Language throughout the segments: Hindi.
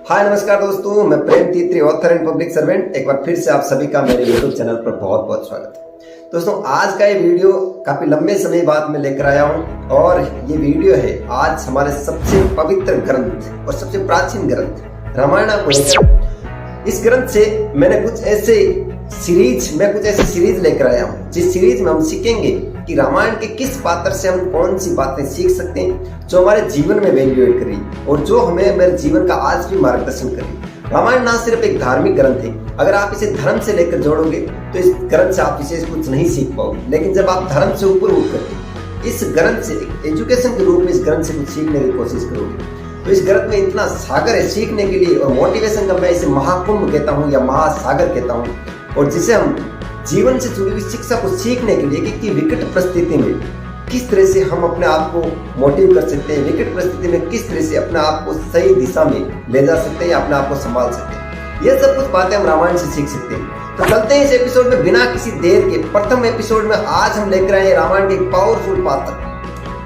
हाय नमस्कार दोस्तों, मैं प्रेम तीत्री, ऑथर एंड पब्लिक सर्वेंट। एक बार फिर से आप सभी का मेरे यूट्यूब चैनल पर बहुत बहुत स्वागत है। दोस्तों, आज का ये वीडियो काफी लंबे समय बाद मैं लेकर आया हूँ और ये वीडियो है आज हमारे सबसे पवित्र ग्रंथ और सबसे प्राचीन ग्रंथ रामायण को लेकर। इस ग्रंथ से मैंने कुछ ऐसे सीरीज लेकर आया हूँ जिस सीरीज में हम सीखेंगे कि रामायण के किस पात्र से हम कौन सी बातें सीख सकते हैं जो हमारे जीवन में वैल्यू ऐड करी और जो हमें मेरे जीवन का आज भी मार्गदर्शन करी। रामायण ना सिर्फ एक धार्मिक ग्रंथ है, अगर आप इसे धर्म से लेकर जोड़ोगे तो इस ग्रंथ से आप विशेष कुछ नहीं सीख पाओगे, लेकिन जब आप धर्म से ऊपर उठ करके इस ग्रंथ से एजुकेशन के रूप में इस ग्रंथ से कुछ सीखने की कोशिश करोगे तो इस ग्रंथ में इतना सागर है सीखने के लिए। और मोटिवेशन का मैं इसे महाकुंभ कहता हूँ या महासागर कहता हूँ, और जिसे हम जीवन से जुड़ी हुई शिक्षा को सीखने के लिए कि विकट परिस्थिति में किस तरह से हम अपने आप को मोटिव कर सकते हैं, विकट परिस्थिति में किस तरह से अपने आप को सही दिशा में ले जा सकते हैं या अपने आप को संभाल सकते हैं। ये सब कुछ बातें हम रामायण से सीख सकते हैं। तो चलते हैं इस एपिसोड में बिना किसी देर के। प्रथम एपिसोड में आज हम लेकर आए रामायण के एक पावरफुल पात्र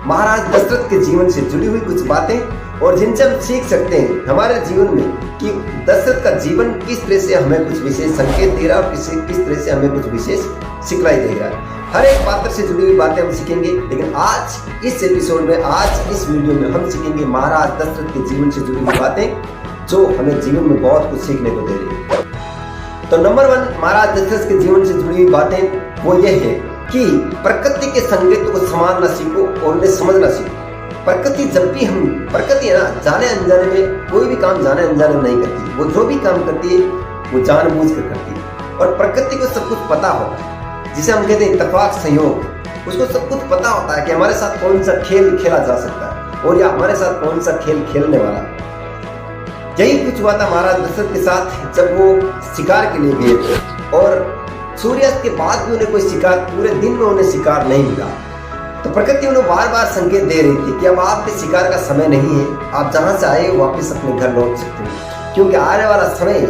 महाराज दशरथ के जीवन से जुड़ी हुई कुछ बातें, और जिनसे हम सीख सकते हैं हमारे जीवन में कि दशरथ का जीवन किस तरह से हमें कुछ विशेष संकेत दे रहा है और किस तरह से हमें कुछ विशेष सिखलाई दे रहा है। हर एक पात्र से जुड़ी हुई बातें हम सीखेंगे, लेकिन आज इस एपिसोड में, आज इस वीडियो में हम सीखेंगे महाराज दशरथ के जीवन से जुड़ी हुई बातें जो हमें जीवन में बहुत कुछ सीखने को दे रही है। तो नंबर 1 महाराज दशरथ के जीवन से जुड़ी हुई बातें वो ये है कि प्रकृति के संकेतों को समझना सीखो और उन्हें समझना सीखो। प्रकृति है ना, जाने अनजाने में कोई भी काम जाने अनजाने में नहीं करती। वो जो भी काम करती है वो जानबूझ कर करती है, और प्रकृति को सब कुछ पता होता है, जिसे हम कहते हैं इत्तेफाक संयोग। उसको सब कुछ पता होता है कि हमारे साथ कौन सा खेल खेला जा सकता है और या हमारे साथ कौन सा खेल खेलने वाला है। यही कुछ हुआ था महाराज दशरथ के साथ जब वो शिकार के लिए गए थे, और सूर्यास्त के बाद भी उन्हें कोई शिकार, पूरे दिन में उन्हें शिकार नहीं मिला। तो प्रकृति उन्हें बार बार संकेत दे रही थी कि अब आपके शिकार का समय नहीं है, आप जहां से आए वापस अपने घर लौट सकते हैं, क्योंकि आने वाला समय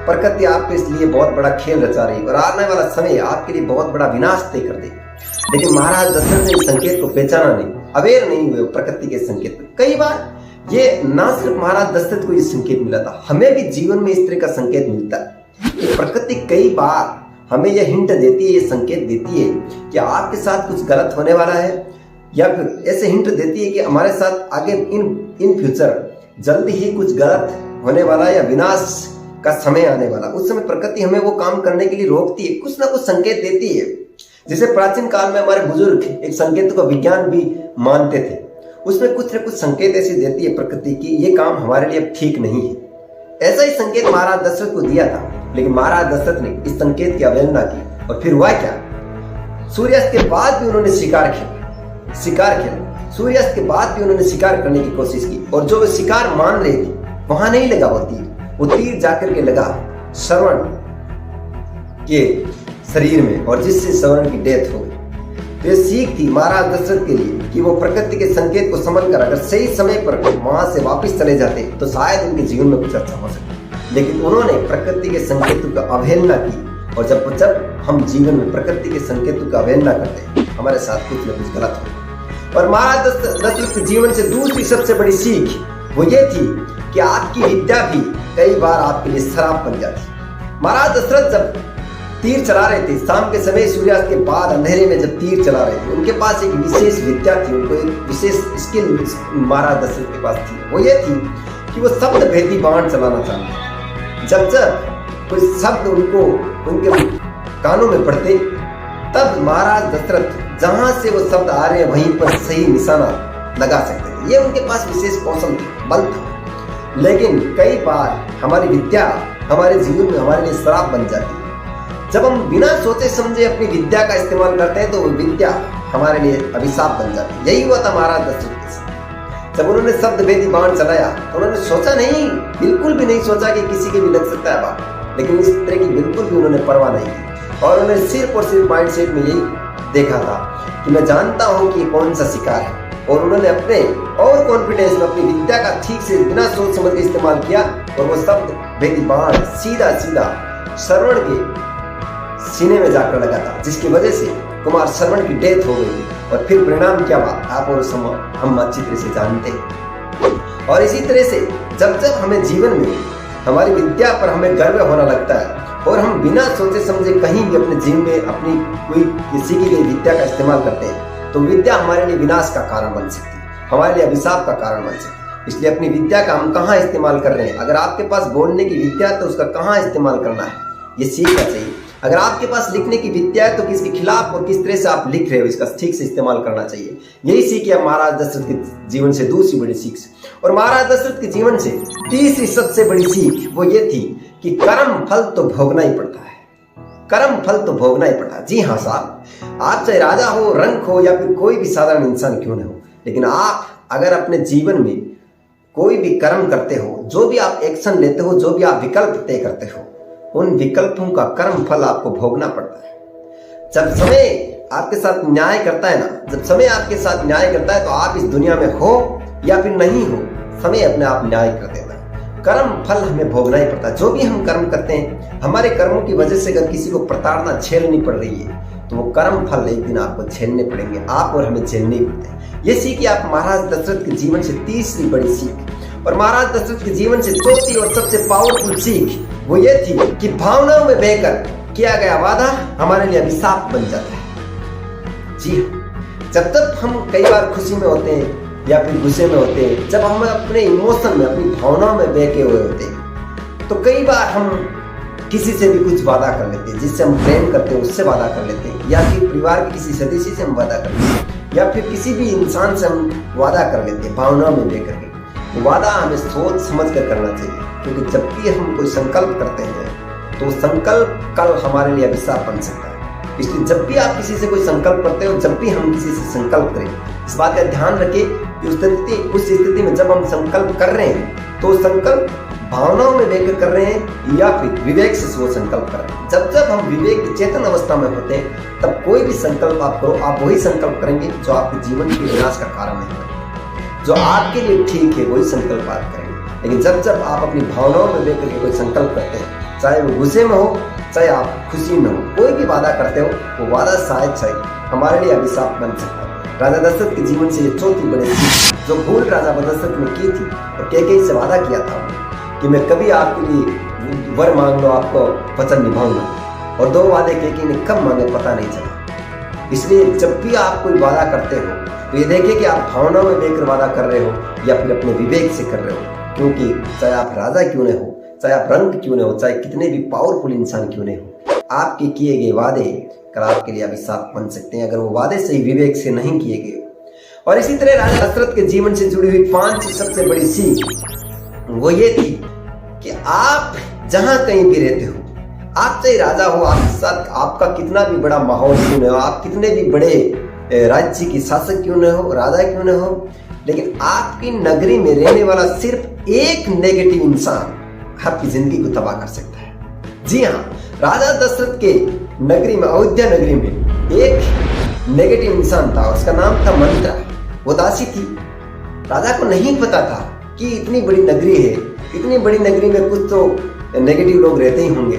प्रकृति आपके लिए बहुत बड़ा खेल रचा रही है और आने वाला समय आपके लिए बहुत बड़ा विनाश तय कर देगा। लेकिन महाराज दशरथ ने इस संकेत को पहचाना नहीं, अवेयर नहीं हुए प्रकृति के संकेत। कई बार ये ना सिर्फ महाराज दशरथ को ये संकेत मिला था, हमें भी जीवन में इस तरह का संकेत मिलता है। प्रकृति कई बार हमें यह हिंट देती है, ये संकेत देती है कि आपके साथ कुछ गलत होने वाला है, या फिर ऐसे हिंट देती है कि हमारे साथ आगे इन फ्यूचर जल्दी ही कुछ गलत होने वाला है या विनाश का समय आने वाला। उस समय प्रकृति हमें वो काम करने के लिए रोकती है, कुछ ना कुछ संकेत देती है। जैसे प्राचीन काल में हमारे बुजुर्ग एक संकेत को विज्ञान भी मानते थे, उसमें कुछ ना कुछ संकेत ऐसे देती है प्रकृति की ये काम हमारे लिए अब ठीक नहीं है। ऐसा ही संकेत महाराज दशरथ को दिया था, लेकिन महाराज दशरथ ने इस संकेत की अवहेलना की, और फिर हुआ क्या, सूर्यास्त के बाद भी उन्होंने शिकार खेला। सूर्यास्त के बाद भी उन्होंने शिकार करने की कोशिश की, और जो वे शिकार मान रहे थे वहां नहीं लगा वो तीर जाकर के लगा श्रवण के शरीर में, और जिससे श्रवण की डेथ हो गई। तो ये सीख थी महाराज दशरथ के लिए कि वो प्रकृति के संकेत को समझकर अगर सही समय पर वहां से वापस चले जाते तो शायद उनके जीवन में कुछ अच्छा हो सकता। लेकिन उन्होंने प्रकृति के संकेतों का अवहेलना की, और जब हम जीवन में प्रकृति के संकेतों का अवहेलना करते हैं हमारे साथ कुछ न कुछ गलत हो। और महाराज दशरथ के जीवन से दूसरी सबसे बड़ी सीख वो ये थी कि आपकी विद्या भी कई बार आपके लिए शराब बन जाती। महाराज दशरथ जब तीर चला रहे थे शाम के समय, सूर्यास्त के बाद अंधेरे में जब तीर चला रहे थे, उनके पास एक विशेष विद्या थी, उनको एक विशेष स्किल महाराज दशरथ के पास थी। वो ये थी कि वो शब्द भेदी बाण चलाना चाहते। जब कोई शब्द उनके कानों में पड़ते तब महाराज दशरथ जहां से वो शब्द आ रहे हैं वहीं पर सही निशाना लगा सकते थे। ये उनके पास विशेष कौशल था, बल था। लेकिन कई बार हमारी विद्या हमारे जीवन में हमारे लिए श्राप बन जाती है। जब हम बिना सोचे समझे अपनी विद्या का इस्तेमाल करते हैं तो वो विद्या हमारे लिए अभिशाप बन जाती है। यही हुआ था महाराज दशरथ के साथ। जब उन्होंने शब्द भेदी बाण चलाया तो उन्होंने सोचा नहीं, बिल्कुल भी नहीं सोचा कि किसी के भी लग सकता है बाण, लेकिन इस तरह की बिल्कुल भी उन्होंने परवाह नहीं की, और उन्होंने सिर्फ और सिर्फ माइंडसेट में यही देखा था कि मैं जानता हूं कि कौन सा शिकार है। और उन्होंने अपने और कॉन्फिडेंस में अपनी विद्या का ठीक से बिना सोच समझ के इस्तेमाल किया, और वो शब्द भेदी बाण सीधा श्रवण के सीने में जाकर लगा था, जिसकी वजह से कुमार श्रवण की डेथ हो गई थी। और फिर परिणाम क्या हुआ आप और हम अच्छी तरह से जानते हैं। और इसी तरह से जब हमें जीवन में हमारी विद्या पर हमें गर्व होने लगता है और हम बिना सोचे समझे कहीं भी अपने जीवन में अपनी कोई किसी की गई विद्या का इस्तेमाल करते हैं तो विद्या हमारे लिए विनाश का कारण बन सकती है, हमारे लिए अभिशाप का कारण बन सकती है। इसलिए अपनी विद्या का हम कहाँ इस्तेमाल कर रहे हैं। अगर आपके पास बोलने की विद्या है तो उसका कहाँ इस्तेमाल करना है ये सीखना चाहिए। अगर आपके पास लिखने की विद्या है तो किसके खिलाफ और किस तरह से आप लिख रहे हो इसका ठीक से इस्तेमाल करना चाहिए। यही सीख है महाराज दशरथ के जीवन से दूसरी बड़ी सीख से। और महाराज दशरथ के जीवन से तीसरी सबसे बड़ी सीख वो ये थी कि कर्म फल तो भोगना ही पड़ता है, कर्म फल तो भोगना ही पड़ता है। जी हाँ साहब, आप चाहे राजा हो, रंक हो या फिर कोई भी साधारण इंसान क्यों न हो, लेकिन आप अगर अपने जीवन में कोई भी कर्म करते हो, जो भी आप एक्शन लेते हो, जो भी आप विकल्प तय करते हो, उन विकल्पों का कर्म फल आपको भोगना पड़ता है। जब समय आपके साथ न्याय करता है ना, जब समय आपके साथ न्याय करता है तो आप इस दुनिया में हो या फिर नहीं हो, समय अपने आप न्याय कर देता है। कर्म फल हमें भोगना ही पड़ता है। जो भी हम कर्म करते हैं, हमारे कर्मों की वजह से अगर किसी को प्रताड़ना झेलनी पड़ रही है तो वो कर्म फल एक दिन आपको झेलने पड़ेंगे, आप और हमें झेलने ही पड़ते हैं। ये सीख आप महाराज दशरथ के जीवन से तीसरी बड़ी सीख। और महाराज दशरथ के जीवन से चौथी और सबसे पावरफुल सीख वो ये थी कि भावनाओं में बहकर किया गया वादा हमारे लिए अभिशाप बन जाता है। जी जब तक हम कई बार खुशी में होते हैं या फिर गुस्से में होते हैं, जब हम अपने इमोशन में, अपनी भावनाओं में बहके हुए होते हैं, तो कई बार हम किसी से भी कुछ वादा कर लेते हैं, जिससे हम प्रेम करते हैं उससे वादा कर लेते हैं, या फिर परिवार के किसी सदस्य से हम वादा कर लेते हैं, या फिर किसी भी इंसान से हम वादा कर लेते हैं भावनाओं में बह करके। तो वादा हमें सोच समझ कर करना चाहिए, क्योंकि जब भी हम कोई संकल्प करते हैं तो संकल्प कल हमारे लिए अभिशाप बन सकता है। इसलिए जब भी आप किसी से कोई संकल्प करते हो, जब भी हम किसी से संकल्प करें, इस बात का ध्यान रखें कि उस स्थिति में जब हम संकल्प कर रहे हैं तो संकल्प भावनाओं में बहकर कर रहे हैं या फिर विवेक से वो संकल्प कर रहे हैं। जब जब हम विवेक चेतन अवस्था में होते हैं तब कोई भी संकल्प आप करो, आप वही संकल्प करेंगे जो आपके जीवन के विनाश का कारण नहीं बने। जो आपके लिए ठीक है वही संकल्प आप करेंगे। लेकिन जब जब आप अपनी भावनाओं में बह करके कोई संकल्प करते हैं, चाहे वो गुस्से में हो चाहे आप खुशी में हो, कोई भी वादा करते हो, वो वादा शायद हमारे लिए अभिशाप बन सकता है। राजा दशरथ के जीवन से ये चौथी बड़ी सीख जो भूल राजा दशरथ ने की थी और कैकेयी से वादा किया था कि मैं कभी आपके लिए वर मांग लो, आपको वचन निभाऊंगा, और 2 वादे कैकेयी ने कब मांगे पता नहीं चला। इसलिए जब भी आप कोई वादा करते हो तो ये देखिए कि आप भावनाओं में बहकर वादा कर रहे हो या फिर अपने विवेक से कर रहे हो, क्योंकि चाहे आप राजा क्यों न हो, चाहे आप रंग क्यों न हो, चाहे कितने भी पावरफुल इंसान क्यों न हो, आपके किए गए वादे कल आपके लिए अभिशाप बन सकते हैं अगर वो वादे सही विवेक से नहीं किए गए। और इसी तरह राजा दशरथ के जीवन से जुड़ी हुई 5 सबसे बड़ी सीख वो ये थी कि आप जहां कहीं भी रहते हो, आप चाहे राजा हो, आपके साथ आपका कितना भी बड़ा माहौल क्यों न हो, आप कितने भी बड़े राज्य की शासक क्यों न हो, राजा क्यों न हो, लेकिन आपकी नगरी में रहने वाला सिर्फ एक नेगेटिव इंसान आपकी जिंदगी को तबाह कर सकता है। जी हाँ, राजा दशरथ के नगरी में, अयोध्या नगरी में एक नेगेटिव इंसान था, उसका नाम था मंत्रा। वो दासी थी। राजा को नहीं पता था कि इतनी बड़ी नगरी है, इतनी बड़ी नगरी में कुछ तो नेगेटिव लोग रहते ही होंगे।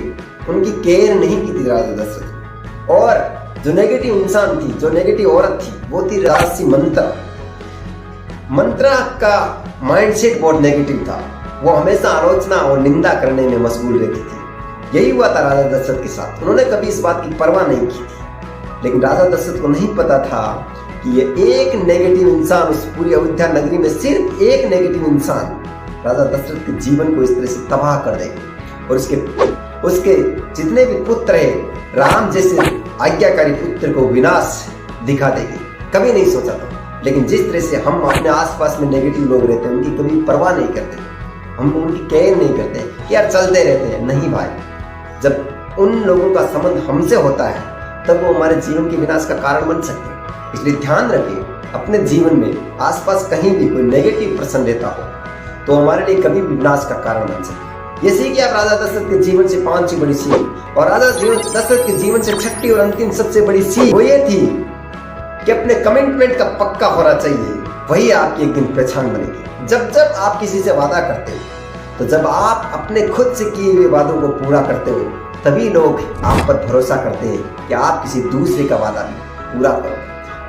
उनकी केयर नहीं की थी राजा दशरथ। और जो नेगेटिव इंसान थी, जो नेगेटिव औरत थी, वो थी राजसी मंत्रा। मंत्रा का माइंडसेट बहुत नेगेटिव था। वो हमेशा आलोचना और निंदा करने में मशगूल रहती थी। यही हुआ था राजा दशरथ के साथ। उन्होंने कभी इस बात की परवाह नहीं की थी, लेकिन राजा दशरथ को नहीं पता था कि ये एक नेगेटिव इंसान, उस पूरी अयोध्या नगरी में सिर्फ एक नेगेटिव इंसान राजा दशरथ के जीवन को इस तरह से तबाह कर देगा और उसके जितने भी पुत्र है, राम जैसे आज्ञाकारी पुत्र को विनाश दिखा देगी। कभी नहीं सोचा था। लेकिन जिस तरह से हम अपने आसपास में नेगेटिव लोग रहते हैं, उनकी कभी परवाह नहीं करते, हम उनकी केयर नहीं करते कि यार चलते रहते हैं। नहीं भाई, जब उन लोगों का संबंध हमसे होता है तब वो हमारे जीवन के विनाश का कारण बन सकते हैं। इसलिए ध्यान रखिए, अपने जीवन में आसपास कहीं भी कोई नेगेटिव पर्सन रहता हो तो हमारे लिए कभी भी विनाश का कारण बन सकता है। ये सीख आप राजा दशरथ के जीवन से 5 बड़ी सीख। और राजा दशरथ के जीवन से 6ठी और अंतिम सबसे बड़ी सीख वो ये थी कि अपने कमिटमेंट का पक्का होना चाहिए, वही आपकी एक दिन पहचान बनेगी। जब जब आप किसी से वादा करते हो, तो जब आप अपने खुद से किए हुए वादों को पूरा करते हो, तभी लोग आप पर भरोसा करते हैं कि आप किसी दूसरे का वादा भी पूरा करो।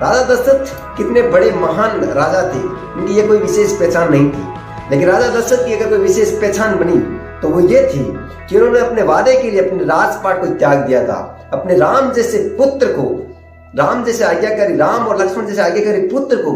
राजा दशरथ कितने बड़े महान राजा थे, उनकी ये कोई विशेष पहचान नहीं थी। लेकिन राजा दशरथ की अगर कोई विशेष पहचान बनी तो वो ये थी कि उन्होंने अपने वादे के लिए अपने राजपाट को त्याग दिया था, अपने राम जैसे पुत्र को, राम जैसे आज्ञाकारी, राम और लक्ष्मण जैसे आज्ञाकारी पुत्र को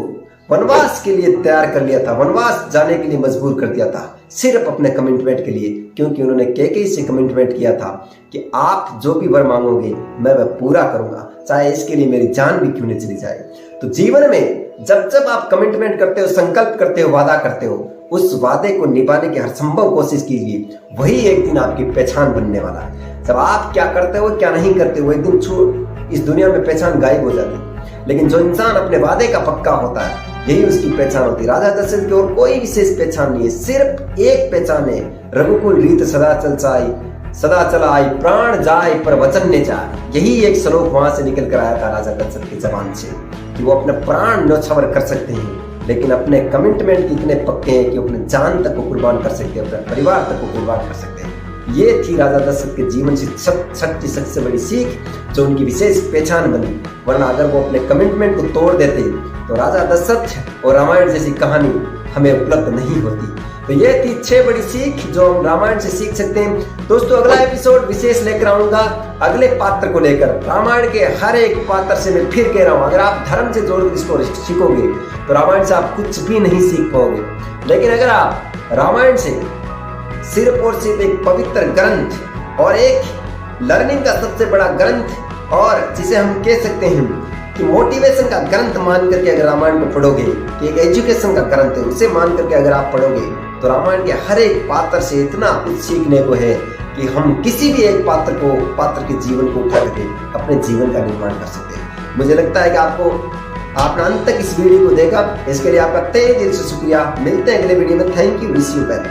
वनवास के लिए तैयार कर लिया था, वनवास जाने के लिए मजबूर कर दिया था, सिर्फ अपने कमिटमेंट के लिए। क्योंकि उन्होंने कैकेयी से कमिटमेंट किया था कि आप जो भी वर मांगोगे मैं वह पूरा करूंगा, चाहे इसके लिए मेरी जान भी क्यों नहीं चली जाए। तो जीवन में जब जब आप कमिटमेंट करते हो, संकल्प करते हो, वादा करते हो, उस वादे को निभाने की हर संभव कोशिश कीजिए। वही एक दिन आपकी पहचान बनने वाला है। जब आप क्या करते हो क्या नहीं करते हो, एक दिन इस दुनिया में पहचान गायब हो जाती है। लेकिन जो इंसान अपने वादे का पक्का होता है, यही उसकी पहचान होती है। राजा दशरथ की और कोई विशेष पहचान नहीं है, सिर्फ एक पहचान है, रघुकुल रीत सदा चला आई, प्राण जाए पर वचन ने जाए। यही एक श्लोक वहां से निकल कर आया था राजा दशरथ की जबान से, कि वो अपने प्राण न्यौछावर कर सकते हैं, लेकिन अपने कमिटमेंट इतने पक्के हैं कि अपने जान तक को कुर्बान कर सकते हैं, अपने परिवार तक को कुर्बान कर सकते हैं। ये थी राजा दशरथ के जीवन से सबसे बड़ी सीख, जो उनकी विशेष पहचान बनी। वरना अगर वो अपने कमिटमेंट को तोड़ देते तो राजा दशरथ और रामायण जैसी कहानी हमें उपलब्ध नहीं होती। तो ये थी 6 बड़ी सीख जो हम रामायण से सीख सकते हैं। दोस्तों अगला एपिसोड विशेष लेकर आऊंगा अगले पात्र को लेकर। रामायण के हर एक पात्र से मैं फिर कह रहा हूं, अगर आप धर्म से जोड़ इसको सीखोगे तो रामायण से आप कुछ भी नहीं सीख पाओगे। लेकिन अगर आप रामायण से सिर्फ और सिर्फ एक पवित्र ग्रंथ और एक लर्निंग का सबसे बड़ा ग्रंथ, और जिसे हम कह सकते हैं कि मोटिवेशन का ग्रंथ मान करके अगर रामायण को पढ़ोगे, कि एक एजुकेशन का ग्रंथ है, उसे मान करके अगर आप पढ़ोगे, तो रामायण के हर एक पात्र से इतना कुछ सीखने को है कि हम किसी भी एक पात्र के जीवन को उठा करके अपने जीवन का निर्माण कर सकते हैं। मुझे लगता है कि आपने अंत तक इस वीडियो को देखा, इसके लिए आपका तहे दिल से शुक्रिया। मिलते हैं अगले वीडियो में। Thank you, wish you well.